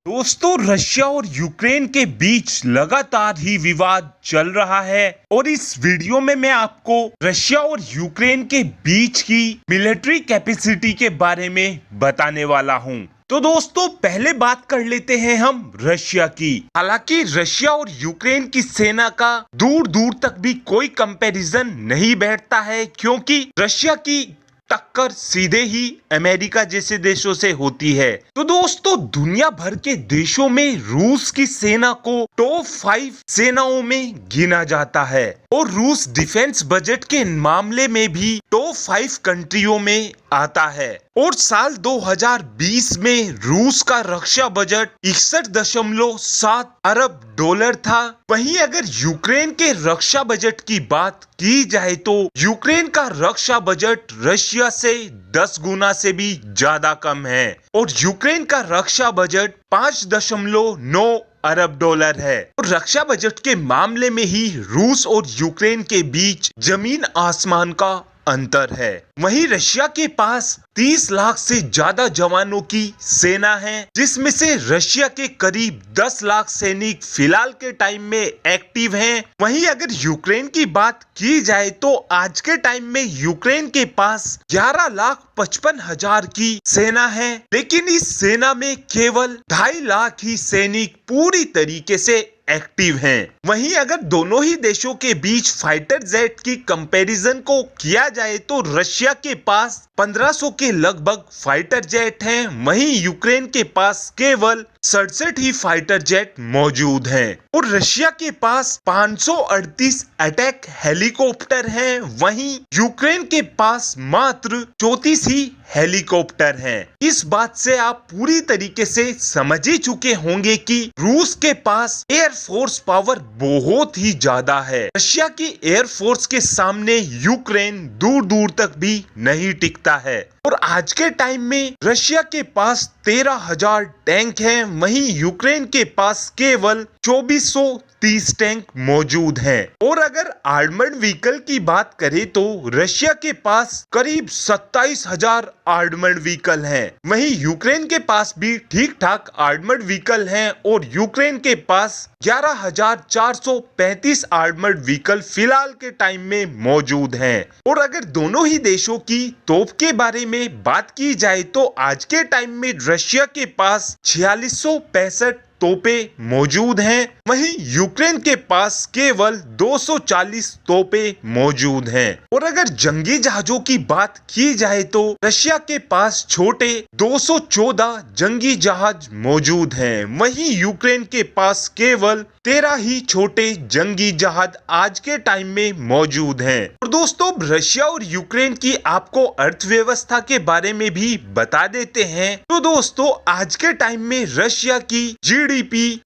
दोस्तों, रशिया और यूक्रेन के बीच लगातार ही विवाद चल रहा है और इस वीडियो में मैं आपको रशिया और यूक्रेन के बीच की मिलिट्री कैपेसिटी के बारे में बताने वाला हूं। तो दोस्तों, पहले बात कर लेते हैं हम रशिया की। हालांकि रशिया और यूक्रेन की सेना का दूर दूर तक भी कोई कंपैरिजन नहीं बैठता है, क्योंकि रशिया की टक्कर सीधे ही अमेरिका जैसे देशों से होती है। तो दोस्तों, दुनिया भर के देशों में रूस की सेना को टॉप 5 सेनाओं में गिना जाता है और रूस डिफेंस बजट के मामले में भी टॉप 5 कंट्रियों में आता है। और साल 2020 में रूस का रक्षा बजट 61.7 अरब डॉलर था। वहीं अगर यूक्रेन के रक्षा बजट की बात की जाए तो यूक्रेन का रक्षा बजट रशिया से 10 गुना से भी ज्यादा कम है और यूक्रेन का रक्षा बजट 5.9 अरब डॉलर है। और रक्षा बजट के मामले में ही रूस और यूक्रेन के बीच जमीन आसमान का अंतर है। वहीं रशिया के पास 30 लाख से ज्यादा जवानों की सेना है, जिसमें से रशिया के करीब 10 लाख सैनिक फिलहाल के टाइम में एक्टिव हैं। वहीं अगर यूक्रेन की बात की जाए तो आज के टाइम में यूक्रेन के पास 11,55,000 की सेना है, लेकिन इस सेना में केवल 2.5 लाख ही सैनिक पूरी तरीके से एक्टिव हैं। वहीं अगर दोनों ही देशों के बीच फाइटर जेट की कंपैरिजन को किया जाए तो रशिया के पास 1500 के लगभग फाइटर जेट हैं, वहीं यूक्रेन के पास केवल 67 ही फाइटर जेट मौजूद हैं और रशिया के पास 538 अटैक हेलीकॉप्टर हैं, वहीं यूक्रेन के पास मात्र 34 ही हेलीकॉप्टर हैं। इस बात से आप पूरी तरीके से समझ ही चुके होंगे कि रूस के पास एयरफोर्स पावर बहुत ही ज्यादा है। रशिया की एयरफोर्स के सामने यूक्रेन दूर दूर तक भी नहीं टिकता है और आज के टाइम में रशिया के पास 13,000 टैंक हैं, वहीं यूक्रेन के पास केवल 2430 टैंक मौजूद हैं। और अगर आर्मर्ड व्हीकल की बात करें तो रशिया के पास करीब 27,000 आर्मर्ड व्हीकल हैं, वहीं यूक्रेन के पास भी ठीक ठाक आर्मर्ड व्हीकल हैं और यूक्रेन के पास 11,435 आर्मर्ड व्हीकल फिलहाल के टाइम में मौजूद हैं। और अगर दोनों ही देशों की तोप के बारे में बात की जाए तो आज के टाइम में रशिया के पास 4665 तोपे मौजूद हैं, वहीं यूक्रेन के पास केवल 240 तोपे मौजूद हैं। और अगर जंगी जहाजों की बात की जाए तो रशिया के पास छोटे 214 जंगी जहाज मौजूद हैं, वहीं यूक्रेन के पास केवल 13 ही छोटे जंगी जहाज आज के टाइम में मौजूद हैं। और दोस्तों, रशिया और यूक्रेन की आपको अर्थव्यवस्था के बारे में भी बता देते हैं। तो दोस्तों, आज के टाइम में रशिया की जीडीपी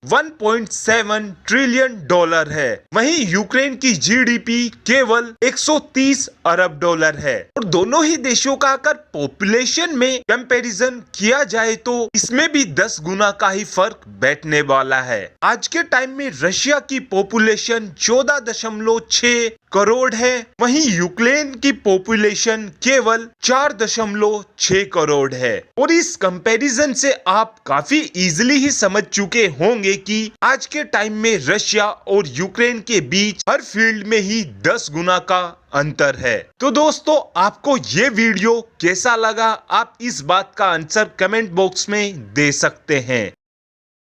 1.7 ट्रिलियन डॉलर है, वहीं यूक्रेन की जीडीपी केवल 130 अरब डॉलर है। और दोनों ही देशों का अगर पॉपुलेशन में कंपैरिजन किया जाए तो इसमें भी 10 गुना का ही फर्क बैठने वाला है। आज के टाइम में रशिया की पॉपुलेशन 14.6 करोड़ है, वहीं यूक्रेन की पॉपुलेशन केवल 4.6 करोड़ है। और इस कंपैरिजन से आप काफी इजीली ही समझ चुके होंगे कि आज के टाइम में रशिया और यूक्रेन के बीच हर फील्ड में ही 10 गुना का अंतर है। तो दोस्तों, आपको ये वीडियो कैसा लगा, आप इस बात का आंसर कमेंट बॉक्स में दे सकते हैं।